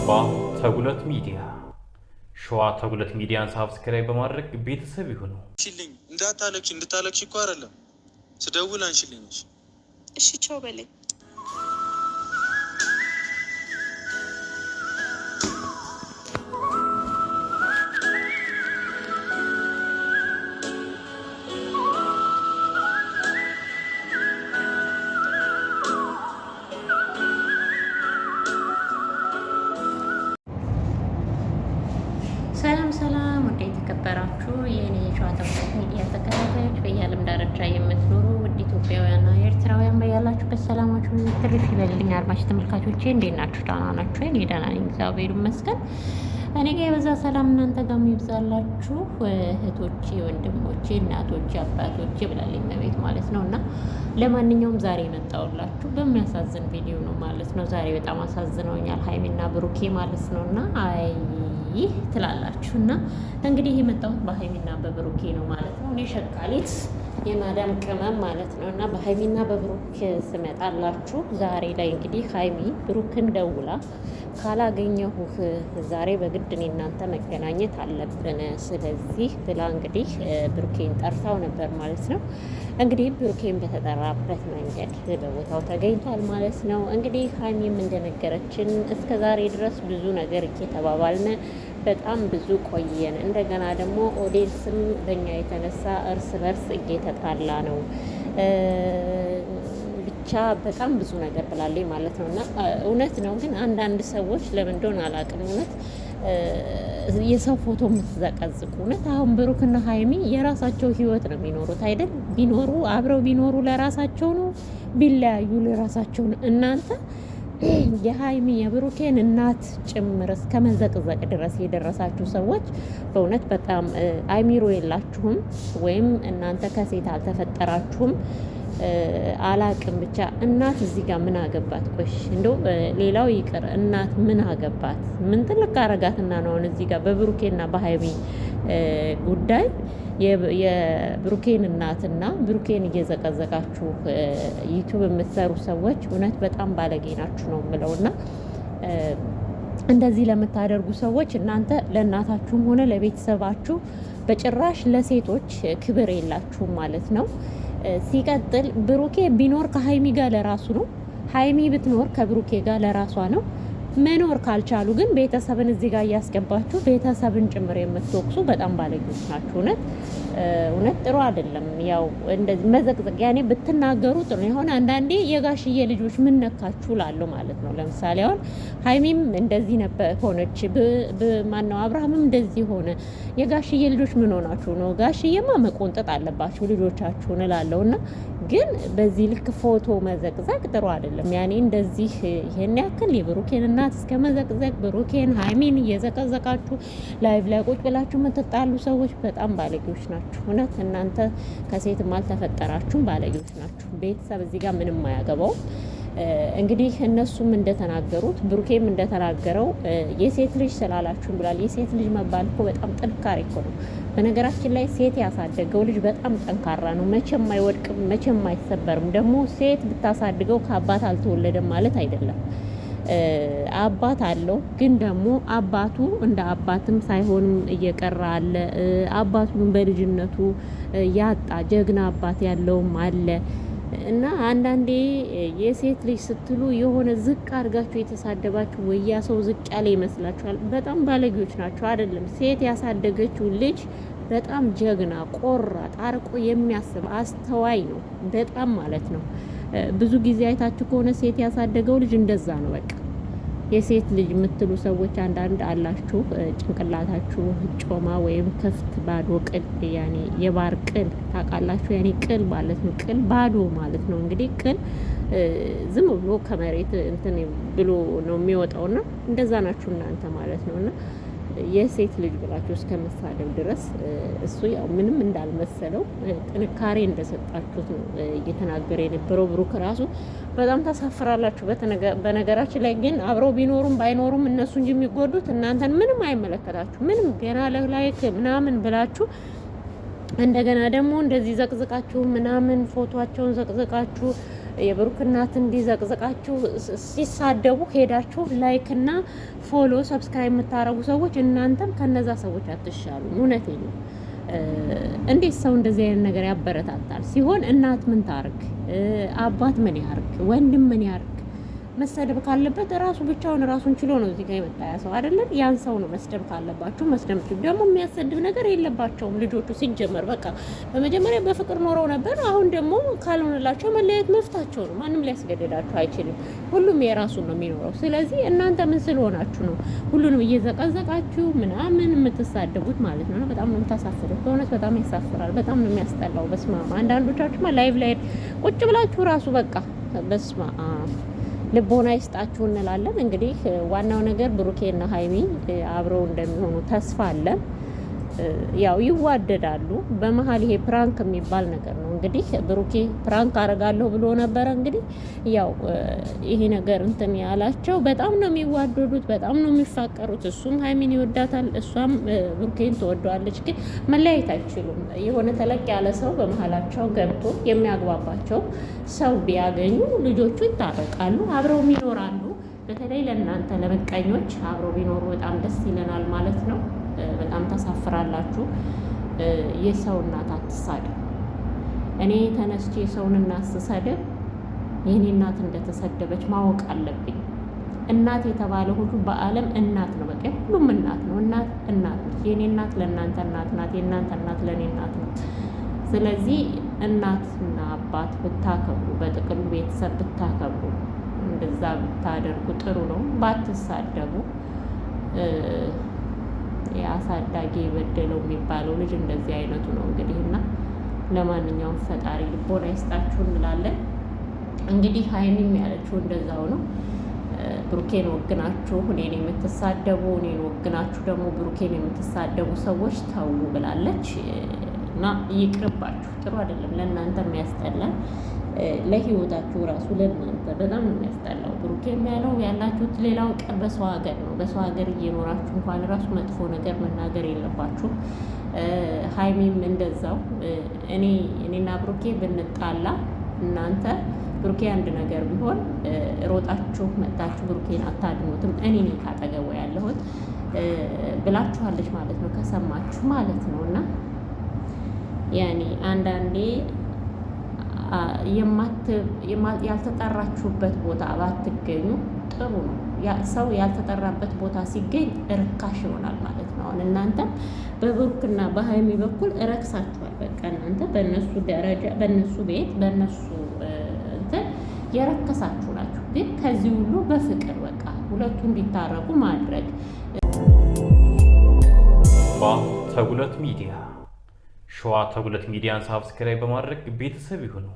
አባ ተጉለት ሚዲያ ሸዋ ተጉለት ሚዲያን ሳብስክራይብ በማድረግ ቤተሰብ ይሁኑ። አንቺልኝ እንድታለቅሽ እኮ አይደለም ስደውል አንቺልኝ። እሺ ቻው በለኝ። ሰላም ወደ የተከበራችሁ የኔ ሸዋ ተጉለት ሚዲያ ተከታታዮች በየዓለም ዳርቻ የምትኖሩ ውድ ኢትዮጵያውያንና ኤርትራውያን በያላችሁበት ሰላማችሁ ትርፍ ይበልልኝ። አድማጭ ተመልካቾቼ እንዴት ናችሁ? ደህና ናችሁ? እኔ ደህና ነኝ፣ እግዚአብሔር ይመስገን። እኔ ጋር የበዛ ሰላም እናንተ ጋር ይብዛላችሁ። እህቶቼ፣ ወንድሞቼ፣ እናቶቼ፣ አባቶቼ ብላለኝ መቤት ማለት ነው። እና ለማንኛውም ዛሬ የመጣሁላችሁ በሚያሳዝን ቪዲዮ ነው ማለት ነው። ዛሬ በጣም አሳዝነውኛል ሀይሚና ብሩኬ ማለት ነው። እና ይህ ትላላችሁ እና እንግዲህ የመጣሁት በሀይሚና በብሩኬ ነው ማለት ነው። እኔ ሸቃሊት የማዳም ቅመም ማለት ነው። እና በሀይሚና በብሩክ ስመጣላችሁ ዛሬ ላይ እንግዲህ ሀይሚ ብሩክን ደውላ ካላገኘሁህ ዛሬ በግድ እኔ እናንተ መገናኘት አለብን ስለዚህ ብላ እንግዲህ ብሩኬን ጠርታው ነበር ማለት ነው። እንግዲህ ብሩኬን በተጠራበት መንገድ በቦታው ተገኝቷል ማለት ነው። እንግዲህ ሀይሚም እንደነገረችን እስከ ዛሬ ድረስ ብዙ ነገር እየተባባልን በጣም ብዙ ቆየን። እንደገና ደግሞ ኦዲየንስም በእኛ የተነሳ እርስ በርስ እየተጣላ ነው ብቻ በጣም ብዙ ነገር ብላለች ማለት ነው። እና እውነት ነው፣ ግን አንዳንድ ሰዎች ለምን እንደሆነ አላውቅም፣ እውነት የሰው ፎቶ የምትዘቀዝቁ እውነት። አሁን ብሩክና ሀይሚ የራሳቸው ህይወት ነው የሚኖሩት አይደል? ቢኖሩ አብረው ቢኖሩ ለራሳቸው ነው፣ ቢለያዩ ለራሳቸው ነው። እናንተ የሀይሚ የብሩኬን እናት ጭምር እስከ መዘቅዘቅ ድረስ የደረሳችሁ ሰዎች በእውነት በጣም አይሚሮ የላችሁም፣ ወይም እናንተ ከሴት አልተፈጠራችሁም። አላቅም ብቻ እናት እዚህ ጋር ምን አገባት? ቆሽ እንደው ሌላው ይቅር፣ እናት ምን አገባት? ምን ትልቅ አረጋትና ነው አሁን እዚህ ጋር በብሩኬና በሀይሚ ጉዳይ የብሩኬን እናትና ብሩኬን እየዘቀዘቃችሁ ዩቱብ የምትሰሩ ሰዎች እውነት በጣም ባለጌ ናችሁ ነው የምለውና እንደዚህ ለምታደርጉ ሰዎች እናንተ ለእናታችሁም ሆነ ለቤተሰባችሁ በጭራሽ ለሴቶች ክብር የላችሁም ማለት ነው። ሲቀጥል ብሩኬ ቢኖር ከሀይሚ ጋር ለራሱ ነው፣ ሀይሚ ብትኖር ከብሩኬ ጋር ለራሷ ነው። መኖር ካልቻሉ ግን ቤተሰብን እዚህ ጋር እያስገባችሁ ቤተሰብን ጭምር የምትወቅሱ በጣም ባለጌዎች ናችሁ። እውነት ጥሩ አይደለም። ያው እንደዚህ መዘቅዘቅ ያኔ ብትናገሩ ጥሩ የሆነ አንዳንዴ የጋሽዬ ልጆች ምን ነካችሁ ላለው ማለት ነው። ለምሳሌ አሁን ሀይሚም እንደዚህ ነበር ሆነች፣ ማነው አብርሃምም እንደዚህ ሆነ። የጋሽዬ ልጆች ምን ሆናችሁ ነው? ጋሽዬማ መቆንጠጥ አለባችሁ ልጆቻችሁን እላለሁና ግን በዚህ ልክ ፎቶ መዘቅዘቅ ጥሩ አይደለም። ያኔ እንደዚህ ይሄን ያክል የብሩኬን እናት እስከ መዘቅዘቅ ብሩኬን ሀይሚን እየዘቀዘቃችሁ ላይቭ ላይ ቁጭ ብላችሁ የምትጣሉ ሰዎች በጣም ባለጌዎች ናችሁ። እውነት እናንተ ከሴትም አልተፈጠራችሁም፣ ባለጌዎች ናችሁ። ቤተሰብ እዚህ ጋር ምንም አያገባው። እንግዲህ እነሱም እንደተናገሩት ብሩኬም እንደተናገረው የሴት ልጅ ስላላችሁም ብሏል። የሴት ልጅ መባል እኮ በጣም ጥንካሬ እኮ ነው። በነገራችን ላይ ሴት ያሳደገው ልጅ በጣም ጠንካራ ነው። መቼም አይወድቅም፣ መቼም አይሰበርም። ደግሞ ሴት ብታሳድገው ከአባት አልተወለደም ማለት አይደለም። አባት አለው፣ ግን ደግሞ አባቱ እንደ አባትም ሳይሆንም እየቀረ አለ። አባቱን በልጅነቱ ያጣ ጀግና አባት ያለውም አለ። እና አንዳንዴ የሴት ልጅ ስትሉ የሆነ ዝቅ አድርጋችሁ የተሳደባችሁ ወያ ሰው ዝቅ ያለ ይመስላችኋል። በጣም ባለጌዎች ናቸው። አይደለም ሴት ያሳደገችው ልጅ በጣም ጀግና፣ ቆራጥ፣ አርቆ የሚያስብ አስተዋይ ነው በጣም ማለት ነው። ብዙ ጊዜ አይታችሁ ከሆነ ሴት ያሳደገው ልጅ እንደዛ ነው። በቃ የሴት ልጅ የምትሉ ሰዎች አንዳንድ አላችሁ፣ ጭንቅላታችሁ ጮማ ወይም ክፍት ባዶ ቅል፣ ያኔ የባር ቅል ታውቃላችሁ? ያኔ ቅል ማለት ነው። ቅል ባዶ ማለት ነው። እንግዲህ ቅል ዝም ብሎ ከመሬት እንትን ብሎ ነው የሚወጣውና እንደዛ ናችሁ እናንተ ማለት ነውና የሴት ልጅ ብላችሁ እስከ መሳደብ ድረስ እሱ ያው ምንም እንዳልመሰለው ጥንካሬ እንደሰጣችሁት ነው እየተናገረ የነበረው። ብሩክ ራሱ በጣም ታሳፍራላችሁ። በነገራችን ላይ ግን አብረው ቢኖሩም ባይኖሩም እነሱ እንጂ የሚጎዱት እናንተን ምንም አይመለከታችሁ። ምንም ገና ለላይክ ምናምን ብላችሁ እንደገና ደግሞ እንደዚህ ዘቅዝቃችሁ ምናምን ፎቶአቸውን ዘቅዝቃችሁ የብሩክ እናት እንዲዘቅዘቃችሁ ሲሳደቡ ሄዳችሁ ላይክ እና ፎሎ ሰብስክራይብ የምታረጉ ሰዎች እናንተም ከነዛ ሰዎች አትሻሉ። እውነቴን ነው። እንዴት ሰው እንደዚህ አይነት ነገር ያበረታታል? ሲሆን እናት ምን ታርግ? አባት ምን ያርግ? ወንድም ምን ያርግ? መሰደብ ካለበት ራሱ ብቻውን ራሱን ችሎ ነው እዚህ ጋር የመጣ ሰው አይደለም። ያን ሰው ነው መስደብ ካለባችሁ መስደብ። ደግሞ የሚያሰድብ ነገር የለባቸውም ልጆቹ ሲጀመር። በቃ በመጀመሪያ በፍቅር ኖረው ነበር። አሁን ደግሞ ካልሆነላቸው መለያየት መፍታቸው ነው። ማንም ሊያስገድዳችሁ አይችልም። ሁሉም የራሱን ነው የሚኖረው። ስለዚህ እናንተ ምን ስለሆናችሁ ነው ሁሉንም እየዘቀዘቃችሁ ምናምን የምትሳደቡት ማለት ነው? በጣም ነው የምታሳፍሩት። በእውነት በጣም ያሳፍራል። በጣም ነው የሚያስጠላው። በስማ አንዳንዶቻችሁማ ላይቭ ላይ ቁጭ ብላችሁ ራሱ በቃ በስማ ልቦና ይስጣችሁ እንላለን። እንግዲህ ዋናው ነገር ብሩኬና ሀይሚ አብረው እንደሚሆኑ ተስፋ አለን። ያው ይዋደዳሉ። በመሀል ይሄ ፕራንክ የሚባል ነገር ነው። እንግዲህ ብሩኬ ፕራንክ አረጋለሁ ብሎ ነበረ። እንግዲህ ያው ይሄ ነገር እንትን ያላቸው በጣም ነው የሚዋደዱት፣ በጣም ነው የሚፋቀሩት። እሱም ሀይሚን ይወዳታል፣ እሷም ብሩኬን ትወደዋለች። ግን መለያየት አይችሉም። የሆነ ተለቅ ያለ ሰው በመሀላቸው ገብቶ የሚያግባባቸው ሰው ቢያገኙ ልጆቹ ይታረቃሉ፣ አብረውም ይኖራሉ። በተለይ ለእናንተ ለመቀኞች አብረው ቢኖሩ በጣም ደስ ይለናል ማለት ነው። በጣም ታሳፍራላችሁ። የሰው እናት አትሳደብ። እኔ ተነስቼ የሰውን እናት ስሰደብ የኔ እናት እንደተሰደበች ማወቅ አለብኝ። እናት የተባለ ሁሉ በዓለም እናት ነው። በቃ ሁሉም እናት ነው። እናት እናት ነው። የኔ እናት ለእናንተ እናት ናት፣ የእናንተ እናት ለእኔ እናት ነው። ስለዚህ እናትና አባት ብታከብሩ፣ በጥቅሉ ቤተሰብ ብታከብሩ፣ እንደዛ ብታደርጉ ጥሩ ነው። ባትሳደቡ የአሳዳጊ የበደለው የሚባለው ልጅ እንደዚህ አይነቱ ነው እንግዲህ። እና ለማንኛውም ፈጣሪ ልቦና ይስጣችሁ እንላለን። እንግዲህ ሀይሚም ያለችው እንደዛው ነው። ብሩኬን ወግናችሁ እኔን የምትሳደቡ፣ እኔን ወግናችሁ ደግሞ ብሩኬን የምትሳደቡ ሰዎች ተው ብላለች። እና ይቅርባችሁ። ጥሩ አይደለም። ለእናንተ የሚያስጠላል፣ ለህይወታችሁ ራሱ ለእናንተ በጣም ነው የሚያስጠላው። ብሩኬም ያለው ያላችሁት ሌላው ቀን በሰው ሀገር ነው። በሰው ሀገር እየኖራችሁ እንኳን ራሱ መጥፎ ነገር መናገር የለባችሁ። ሀይሚም እንደዛው። እኔና ብሩኬ ብንጣላ እናንተ ብሩኬ አንድ ነገር ቢሆን ሮጣችሁ መጣችሁ ብሩኬን አታድኑትም፣ እኔ ነኝ ካጠገቡ ያለሁት ብላችኋለች ማለት ነው። ከሰማችሁ ማለት ነው። እና ያኔ አንዳንዴ ያልተጠራችሁበት ቦታ ባትገኙ ጥሩ ነው። ሰው ያልተጠራበት ቦታ ሲገኝ ርካሽ ይሆናል ማለት ነው። አሁን እናንተ በብሩክና በሀይሚ በኩል ረክሳችኋል። በቃ እናንተ በእነሱ ደረጃ፣ በእነሱ ቤት፣ በእነሱ እንትን የረከሳችሁ ናችሁ። ግን ከዚህ ሁሉ በፍቅር በቃ ሁለቱ እንዲታረቁ ማድረግ። ተጉለት ሚዲያ ሸዋ ተጉለት ሚዲያን ሳብስክራይብ በማድረግ ቤተሰብ ይሁኑ።